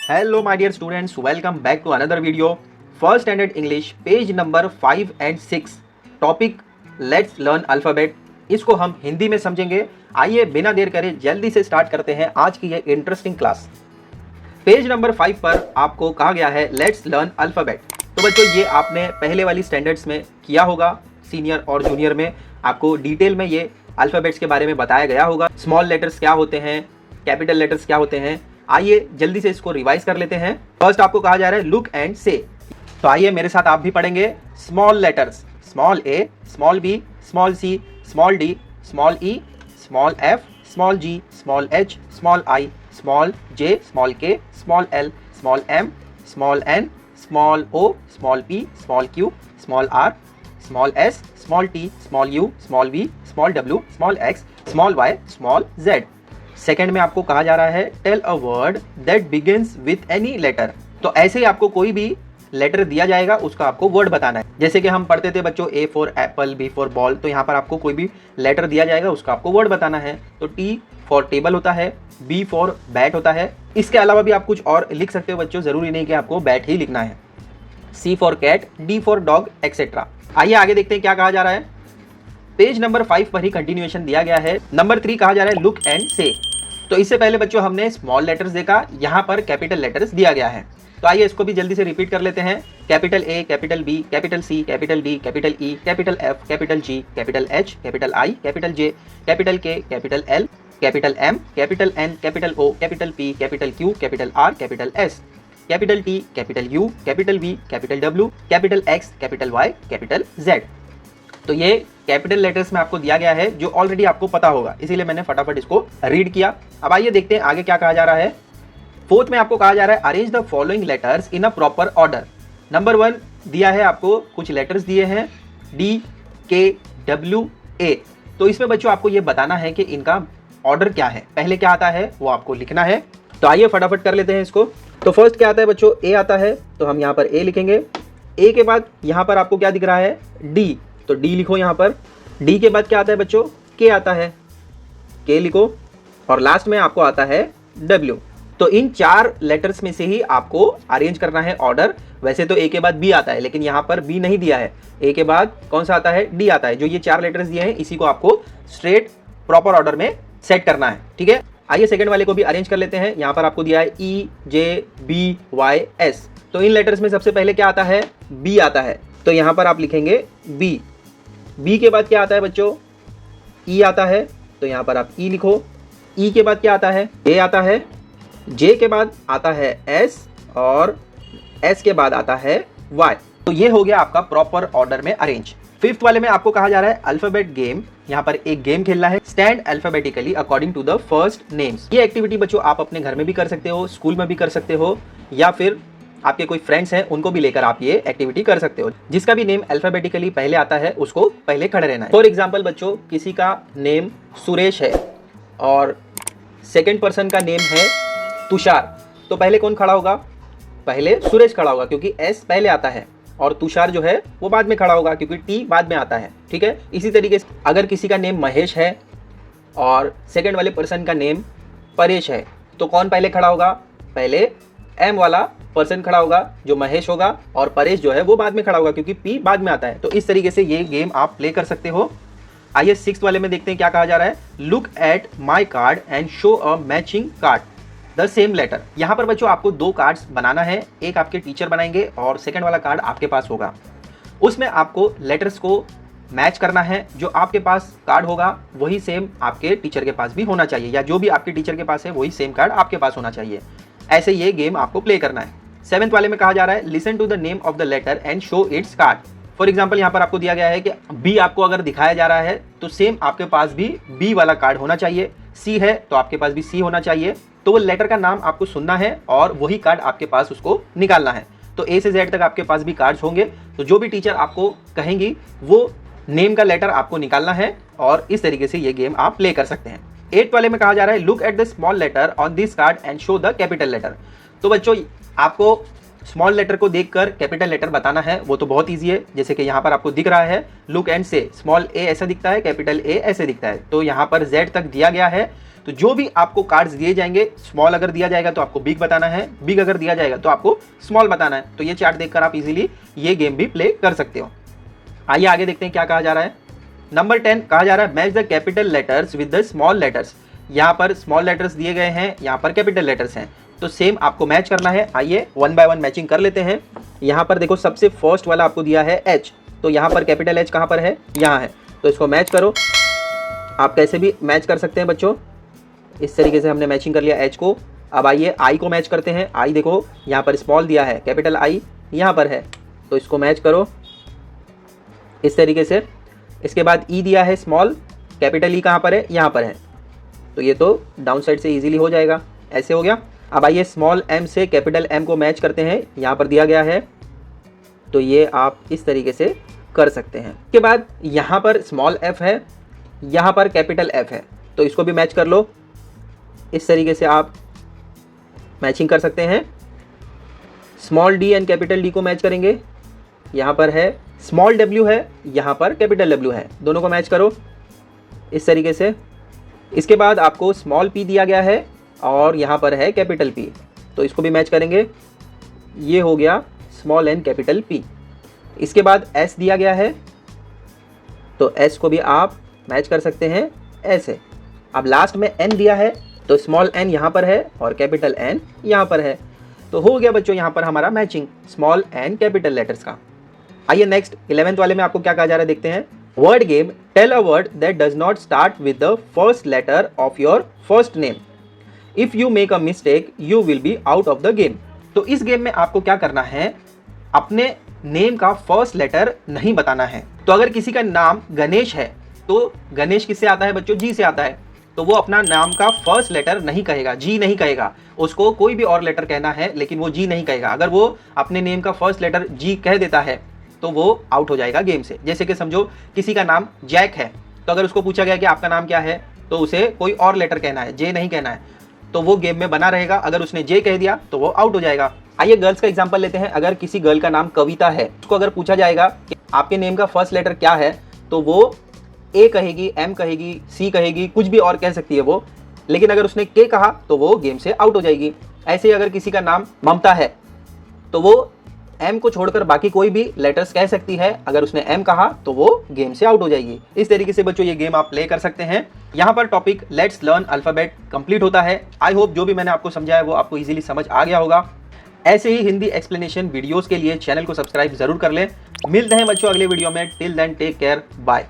Hello my dear students, welcome back to another video. First standard English, page number 5 and 6. Topic let's learn alphabet. इसको हम हिंदी में समझेंगे. आइए बिना देर करे जल्दी से स्टार्ट करते हैं आज की ये इंटरेस्टिंग क्लास. पेज नंबर 5 पर आपको कहा गया है लेट्स लर्न अल्फ़ाबेट. तो बच्चों ये आपने पहले वाली स्टैंडर्ड्स में किया होगा, सीनियर और जूनियर में आपको डिटेल में ये अल्फ़ाबेट्स के बारे में बताया गया होगा. स्मॉल लेटर्स क्या होते हैं, कैपिटल लेटर्स क्या होते हैं. आइए जल्दी से इसको रिवाइज कर लेते हैं. फर्स्ट आपको कहा जा रहा है लुक एंड से. तो आइए मेरे साथ आप भी पढ़ेंगे. Small letters, small A, small B, small C, small D, small E, small F, small G, small H, small I, small J, small K, small L, small M, small N, small O, small P, small Q, small R, small S, small T, small U, small V, small W, small X, small Y, small Z. Second में आपको कहा जा रहा है tell a word that begins with any letter. तो ऐसे ही आपको कोई भी लेटर दिया जाएगा, उसका आपको वर्ड बताना है. जैसे कि हम पढ़ते थे बच्चों A for apple, B for ball. तो यहाँ पर आपको कोई भी लेटर दिया जाएगा, उसका आपको वर्ड बताना है. तो टी फॉर टेबल होता है, बी फॉर बैट होता है. इसके अलावा भी आप कुछ और लिख सकते हो बच्चों, जरूरी नहीं कि आपको बैट ही लिखना है. C for cat, D for dog, etcetera. आइए आगे देखते हैं क्या कहा जा रहा है. पेज नंबर 5 पर ही कंटिन्यूएशन दिया गया है. नंबर 3 कहा जा रहा है लुक एंड से. तो इससे पहले बच्चों हमने स्मॉल लेटर्स देखा, यहाँ पर कैपिटल लेटर्स दिया गया है. तो आइए इसको भी जल्दी से रिपीट कर लेते हैं. Capital A, capital B, capital C, capital D, capital E, capital F, capital G, capital H, capital I, capital J, capital K, capital L, capital M, capital N, capital O, capital P, capital Q, capital R, capital S, capital T, capital U, capital V, capital W, capital X, capital Y, capital Z. तो ये capital letters में आपको दिया गया है जो already आपको पता होगा, इसीलिए मैंने फटाफट इसको रीड किया. अब आइए देखते हैं आगे क्या कहा जा रहा है. फोर्थ में आपको कहा जा रहा है arrange the following letters in a proper order. Number 1 दिया है आपको, कुछ लेटर्स दिए हैं डी, के, डब्ल्यू, ए. तो इसमें बच्चों आपको ये बताना है कि इनका ऑर्डर क्या है, पहले क्या आता है वो आपको लिखना है. तो आइए फटाफट कर लेते हैं इसको. तो फर्स्ट क्या आता है बच्चों, ए आता है. तो हम यहाँ पर ए लिखेंगे. ए के बाद यहाँ पर आपको क्या दिख रहा है, डी. तो डी लिखो यहाँ पर. डी के बाद क्या आता है बच्चों, के आता है, के लिखो. और लास्ट में आपको आता है डब्ल्यू. तो इन 4 लेटर्स में से ही आपको अरेंज करना है ऑर्डर. वैसे तो ए के बाद बी आता है, लेकिन यहाँ पर बी नहीं दिया है. ए के बाद कौन सा आता है, डी आता है. जो ये 4 लेटर्स दिए हैं इसी को आपको स्ट्रेट प्रॉपर ऑर्डर में सेट करना है. ठीक है. आइए सेकंड वाले को भी अरेंज कर लेते हैं. यहाँ पर आपको दिया है ई, जे, बी, वाई, एस. तो इन लेटर्स में सबसे पहले क्या आता है, बी आता है. तो यहाँ पर आप लिखेंगे बी. बी के बाद क्या आता है बच्चों, ई आता है. तो यहाँ पर आप ई लिखो. ई के बाद क्या आता है, ए आता है. जे के बाद आता है एस और एस के बाद आता है वाई. तो ये हो गया आपका प्रॉपर ऑर्डर में अरेंज. फिफ्थ वाले में आपको कहा जा रहा है अल्फाबेट गेम. यहाँ पर एक गेम खेलना है. Stand alphabetically according to the first names. ये एक्टिविटी बच्चों आप अपने घर में भी कर सकते हो, स्कूल में भी कर सकते हो, या फिर आपके कोई फ्रेंड्स हैं उनको भी लेकर आप ये एक्टिविटी कर सकते हो. जिसका भी नेम अल्फाबेटिकली पहले आता है उसको पहले खड़े रहना है. फॉर एग्जाम्पल बच्चों किसी का नेम सुरेश है और सेकेंड पर्सन का नेम है तुषार. तो पहले कौन खड़ा होगा, पहले सुरेश खड़ा होगा क्योंकि एस पहले आता है, और तुषार जो है वो बाद में खड़ा होगा क्योंकि टी बाद में आता है. ठीक है. इसी तरीके से अगर किसी का नेम महेश है और सेकंड वाले पर्सन का नेम परेश है, तो कौन पहले खड़ा होगा, पहले एम वाला पर्सन खड़ा होगा जो महेश होगा, और परेश जो है वो बाद में खड़ा होगा क्योंकि पी बाद में आता है. तो इस तरीके से ये गेम आप प्ले कर सकते हो. आइए सिक्स्थ वाले में देखते हैं क्या कहा जा रहा है. Look at my card and show a matching card the same letter. यहाँ पर बच्चों आपको 2 कार्ड्स बनाना है. एक आपके टीचर बनाएंगे और सेकंड वाला कार्ड आपके पास होगा. उसमें आपको लेटर्स को मैच करना है. जो आपके पास कार्ड होगा वही सेम आपके टीचर के पास भी होना चाहिए, या जो भी आपके टीचर के पास है वही सेम कार्ड आपके पास होना चाहिए. ऐसे ये गेम आपको प्ले करना है. सेवेंथ वाले में कहा जा रहा है listen to the name of the letter and show its card. For example यहाँ पर आपको दिया गया है कि बी आपको अगर दिखाया जा रहा है तो सेम आपके पास भी बी वाला कार्ड होना चाहिए. सी है तो आपके पास भी सी होना चाहिए. तो वो लेटर का नाम आपको सुनना है और वही कार्ड आपके पास उसको निकालना है. तो ए से जेड तक आपके पास भी कार्ड्स होंगे. तो जो भी टीचर आपको कहेंगी वो नेम का लेटर आपको निकालना है, और इस तरीके से ये गेम आप प्ले कर सकते हैं. 8th वाले में कहा जा रहा है look at the small letter on this card and show the capital letter. तो बच्चों आपको स्मॉल लेटर को देखकर कैपिटल लेटर बताना है, वो तो बहुत ईजी है। जैसे कि यहाँ पर आपको दिख रहा है लुक एंड से, स्मॉल ए ऐसा दिखता है, कैपिटल ए ऐसे दिखता है। तो यहाँ पर जेड तक दिया गया है। तो जो भी आपको कार्ड्स दिए जाएंगे, स्मॉल अगर दिया जाएगा तो आपको बिग बताना है, बिग अगर दिया जाएगा तो आपको स्मॉल बताना है। तो ये चार्ट देखकर आप इजीली ये गेम भी प्ले कर सकते हो। आइए आगे देखते हैं क्या कहा जा रहा है। नंबर 10 कहा जा रहा है match the capital letters with the small letters. यहाँ पर स्मॉल लेटर्स दिए गए हैं, यहाँ पर कैपिटल लेटर्स हैं, तो सेम आपको मैच करना है। आइए वन बाय वन मैचिंग कर लेते हैं। यहाँ पर देखो सबसे फर्स्ट वाला आपको दिया है एच, तो यहाँ पर कैपिटल एच कहाँ पर है, यहाँ है, तो इसको मैच करो। आप कैसे भी मैच कर सकते हैं बच्चों, इस तरीके से हमने मैचिंग कर लिया एच को। अब आइए आई को मैच करते हैं। आई देखो यहाँ पर स्मॉल दिया है, कैपिटल आई यहाँ पर है, तो इसको मैच करो इस तरीके से। इसके बाद ई दिया है स्मॉल, कैपिटल ई कहाँ पर है, यहाँ पर है, तो ये तो डाउन साइड से इजीली हो जाएगा, ऐसे हो गया। अब आइए स्मॉल एम से कैपिटल एम को मैच करते हैं, यहाँ पर दिया गया है, तो ये आप इस तरीके से कर सकते हैं। इसके बाद यहाँ पर स्मॉल एफ है, यहाँ पर कैपिटल एफ है, तो इसको भी मैच कर लो। इस तरीके से आप मैचिंग कर सकते हैं। Small D and capital D को मैच करेंगे, यहाँ पर है स्मॉल डब्ल्यू है, यहाँ पर कैपिटल डब्ल्यू है, दोनों को मैच करो इस तरीके से। इसके बाद आपको स्मॉल पी दिया गया है और यहाँ पर है कैपिटल पी, तो इसको भी मैच करेंगे, ये हो गया स्मॉल एन कैपिटल पी। इसके बाद एस दिया गया है, तो एस को भी आप मैच कर सकते हैं ऐसे। अब लास्ट में एन दिया है, तो स्मॉल एन यहाँ पर है और कैपिटल एन यहाँ पर है, तो हो गया बच्चों यहाँ पर हमारा matching small and capital letters का। आइए नेक्स्ट 11th वाले में आपको क्या कहा जा रहा है देखते हैं। Word game, tell a word that does not start with the first letter of your first name. If you make a mistake you will be out of the game. तो इस गेम में आपको क्या करना है, अपने नेम का first letter नहीं बताना है। तो अगर किसी का नाम गणेश है, तो गणेश किससे आता है बच्चों, जी से आता है, तो वो अपना नाम का फर्स्ट लेटर नहीं कहेगा, जी नहीं कहेगा, उसको कोई भी और लेटर कहना है, लेकिन वो जी नहीं कहेगा। अगर वो अपने नेम का फर्स्ट लेटर जी कह देता है तो वो आउट हो जाएगा गेम से। जैसे कि समझो किसी का नाम जैक है, तो अगर उसको पूछा गया कि आपका नाम क्या है, तो उसे कोई और लेटर कहना है, जे नहीं कहना है, तो वो गेम में बना रहेगा। अगर उसने जे कह दिया तो वो आउट हो जाएगा। आइए गर्ल्स का एग्जांपल लेते हैं। अगर किसी गर्ल का नाम कविता है, उसको अगर पूछा जाएगा कि आपके नेम का फर्स्ट लेटर क्या है, तो वो ए कहेगी, एम कहेगी, सी कहेगी, कुछ भी और कह सकती है वो, लेकिन अगर उसने के कहा तो वो गेम से आउट हो जाएगी। ऐसे ही अगर किसी का नाम ममता है, तो वो एम को छोड़कर बाकी कोई भी लेटर्स कह सकती है, अगर उसने एम कहा तो वो गेम से आउट हो जाएगी। इस तरीके से बच्चों ये गेम आप प्ले कर सकते हैं। यहाँ पर topic let's learn alphabet complete होता है। आई होप जो भी मैंने आपको समझाया वो आपको इजीली समझ आ गया होगा। ऐसे ही हिंदी एक्सप्लेनेशन वीडियोस के लिए चैनल को सब्सक्राइब जरूर कर लें। मिलते हैं बच्चों अगले वीडियो में। Till then take care, bye.